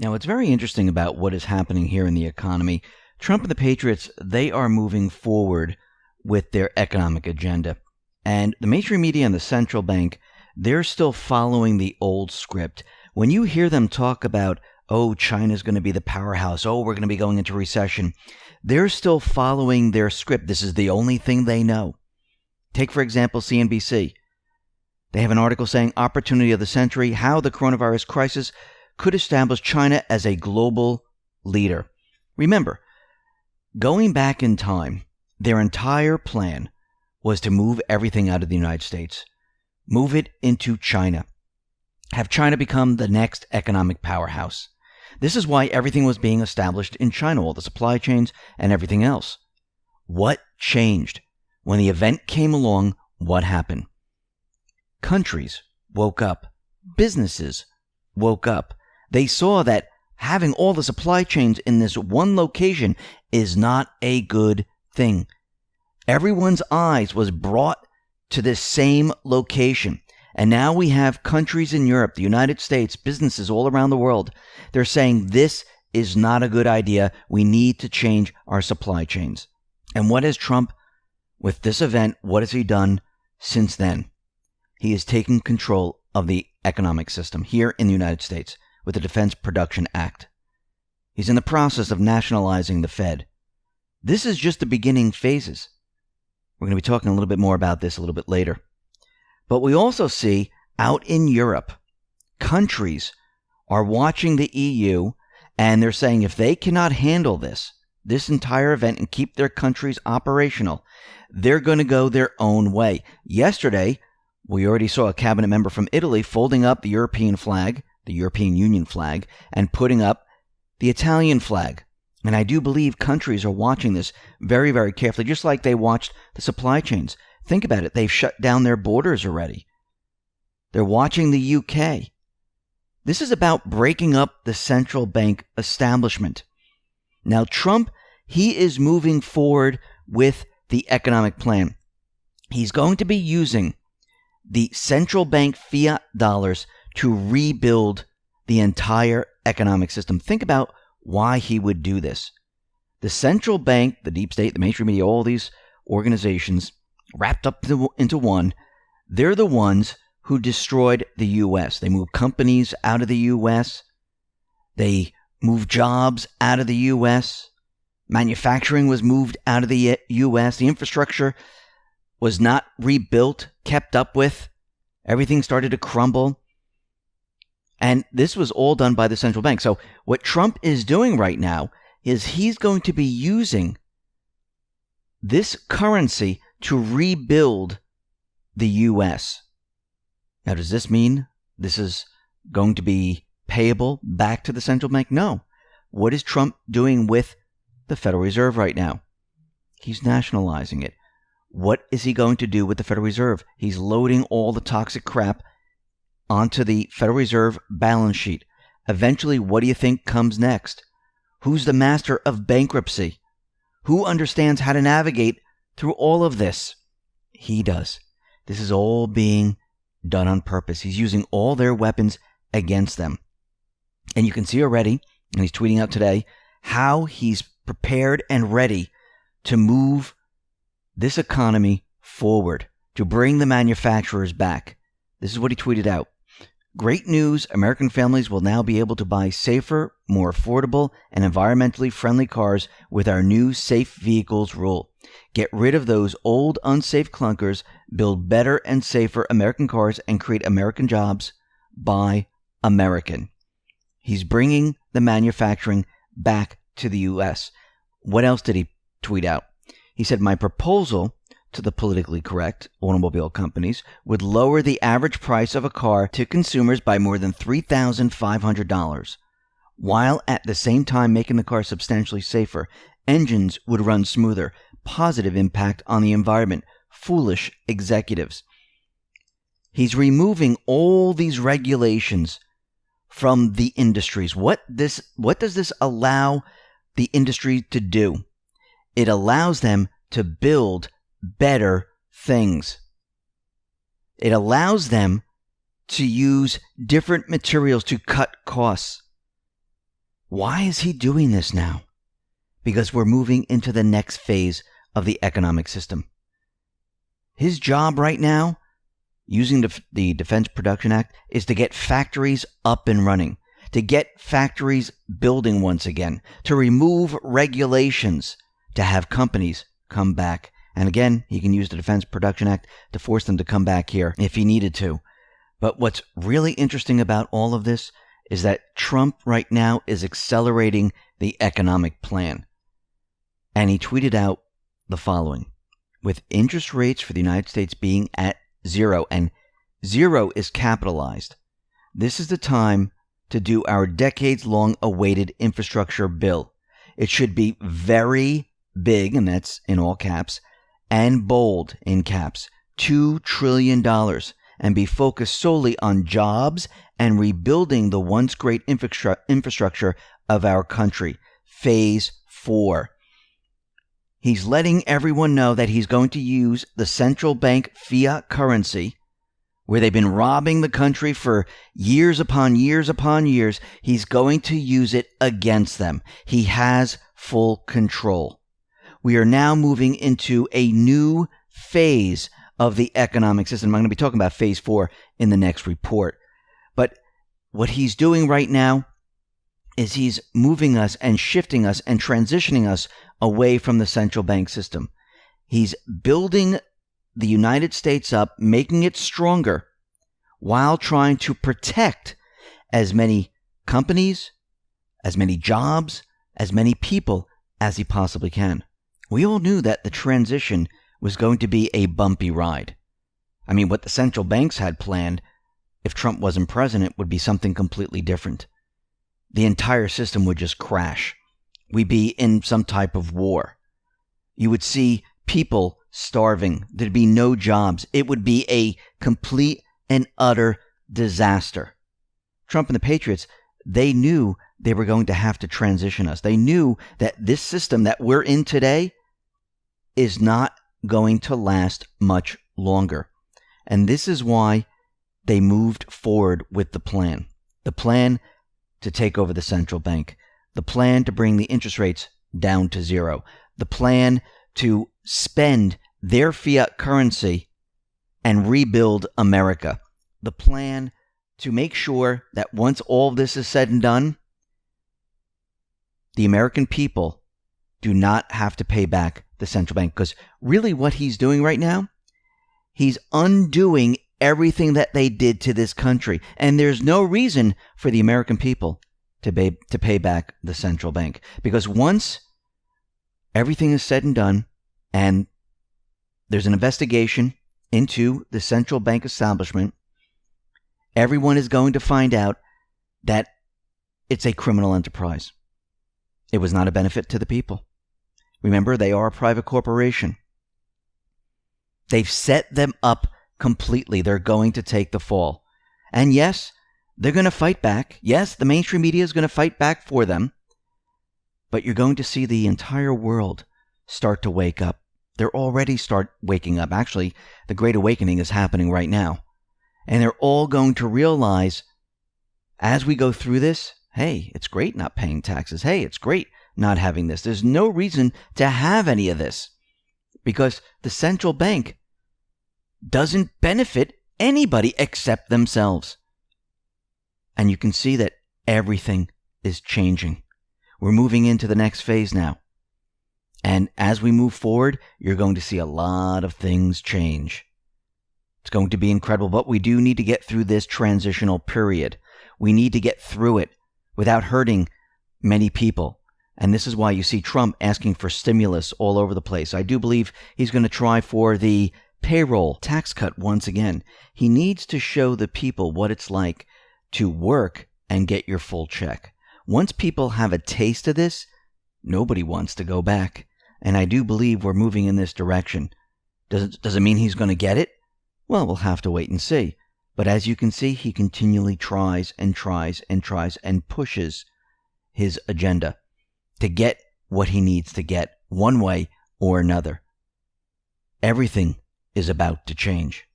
Now, what's very interesting about what is happening here in the economy, Trump and the Patriots, they are moving forward with their economic agenda. And the mainstream media and the central bank, they're still following the old script. When you hear them talk about, oh, China's going to be the powerhouse, oh, we're going to be going into recession, they're still following their script. This is the only thing they know. Take, for example, CNBC. They have an article saying, Opportunity of the Century, How the Coronavirus Crisis Could Establish China as a Global Leader. Remember, going back in time, their entire plan was to move everything out of the United States, move it into China, have China become the next economic powerhouse. This is why everything was being established in China, all the supply chains and everything else. What changed? When the event came along, what happened? Countries woke up. Businesses woke up. They saw that having all the supply chains in this one location is not a good thing. Everyone's eyes was brought to this same location. And now we have countries in Europe, the United States, businesses all around the world. They're saying this is not a good idea. We need to change our supply chains. And what has Trump, with this event, what has he done since then? He has taken control of the economic system here in the United States with the Defense Production Act. He's in the process of nationalizing the Fed. This is just the beginning phases. We're going to be talking a little bit more about this a little bit later. But we also see out in Europe, countries are watching the EU and they're saying if they cannot handle this entire event and keep their countries operational, they're going to go their own way. Yesterday, we already saw a cabinet member from Italy folding up the European flag, the European Union flag, and putting up the Italian flag. And I do believe countries are watching this very, very carefully, just like they watched the supply chains. Think about it. They've shut down their borders already. They're watching the UK. This is about breaking up the central bank establishment. Now, Trump, he is moving forward with the economic plan. He's going to be using the central bank fiat dollars to rebuild the entire economic system. Think about why he would do this. The central bank, the deep state, the mainstream media, all these organizations wrapped up into one, they're the ones who destroyed the U.S. They moved companies out of the U.S. They moved jobs out of the U.S. Manufacturing was moved out of the U.S. The infrastructure was not rebuilt, kept up with. Everything started to crumble. And this was all done by the central bank. So what Trump is doing right now is he's going to be using this currency to rebuild the U.S. Now, does this mean this is going to be payable back to the central bank? No. What is Trump doing with the Federal Reserve right now? He's nationalizing it. What is he going to do with the Federal Reserve? He's loading all the toxic crap onto the Federal Reserve balance sheet. Eventually, what do you think comes next? Who's the master of bankruptcy? Who understands how to navigate through all of this? He does. This is all being done on purpose. He's using all their weapons against them. And you can see already, and he's tweeting out today, how he's prepared and ready to move this economy forward, to bring the manufacturers back. This is what he tweeted out. Great news, American families will now be able to buy safer, more affordable, and environmentally friendly cars with our new Safe Vehicles rule. Get rid of those old, unsafe clunkers, build better and safer American cars, and create American jobs. Buy American. He's bringing the manufacturing back to the U.S. What else did he tweet out? He said, my proposal to the politically correct automobile companies would lower the average price of a car to consumers by more than $3,500, while at the same time making the car substantially safer. Engines would run smoother. Positive impact on the environment. Foolish executives. He's removing all these regulations from the industries. What does this allow the industry to do? It allows them to build better things. It allows them to use different materials to cut costs. Why is he doing this now? Because we're moving into the next phase of the economic system. His job right now, using the Defense Production Act, is to get factories up and running, to get factories building once again, to remove regulations, to have companies come back. And again, he can use the Defense Production Act to force them to come back here if he needed to. But what's really interesting about all of this is that Trump right now is accelerating the economic plan. And he tweeted out the following: with interest rates for the United States being at 0, and 0 is capitalized, this is the time to do our decades-long awaited infrastructure bill. It should be very big, and that's in all caps, and bold in caps, $2 trillion, and be focused solely on jobs and rebuilding the once great infrastructure of our country. Phase 4. He's letting everyone know that he's going to use the central bank fiat currency, where they've been robbing the country for years upon years upon years. He's going to use it against them. He has full control. We are now moving into a new phase of the economic system. I'm going to be talking about phase 4 in the next report. But what he's doing right now is he's moving us and shifting us and transitioning us away from the central bank system. He's building the United States up, making it stronger, while trying to protect as many companies, as many jobs, as many people as he possibly can. We all knew that the transition was going to be a bumpy ride. I mean, what the central banks had planned, if Trump wasn't president, would be something completely different. The entire system would just crash. We'd be in some type of war. You would see people starving. There'd be no jobs. It would be a complete and utter disaster. Trump and the Patriots, they knew they were going to have to transition us. They knew that this system that we're in today is not going to last much longer. And this is why they moved forward with the plan. The plan to take over the central bank. The plan to bring the interest rates down to 0. The plan to spend their fiat currency and rebuild America. The plan to make sure that once all of this is said and done, the American people do not have to pay back the central bank. Because really what he's doing right now, he's undoing everything that they did to this country. And there's no reason for the American people to pay back the central bank. Because once everything is said and done, and there's an investigation into the central bank establishment, everyone is going to find out that it's a criminal enterprise. It was not a benefit to the people. Remember, they are a private corporation. They've set them up completely. They're going to take the fall. And yes, they're going to fight back. Yes, the mainstream media is going to fight back for them. But you're going to see the entire world start to wake up. They're already start waking up. Actually, the Great Awakening is happening right now. And they're all going to realize as we go through this, hey, it's great not paying taxes. Hey, it's great not having this. There's no reason to have any of this because the central bank doesn't benefit anybody except themselves. And you can see that everything is changing. We're moving into the next phase now. And as we move forward, you're going to see a lot of things change. It's going to be incredible, but we do need to get through this transitional period. We need to get through it without hurting many people. And this is why you see Trump asking for stimulus all over the place. I do believe he's going to try for the payroll tax cut once again. He needs to show the people what it's like to work and get your full check. Once people have a taste of this, nobody wants to go back. And I do believe we're moving in this direction. Does it mean he's going to get it? Well, we'll have to wait and see. But as you can see, he continually tries and tries and tries and pushes his agenda to get what he needs to get one way or another. Everything is about to change.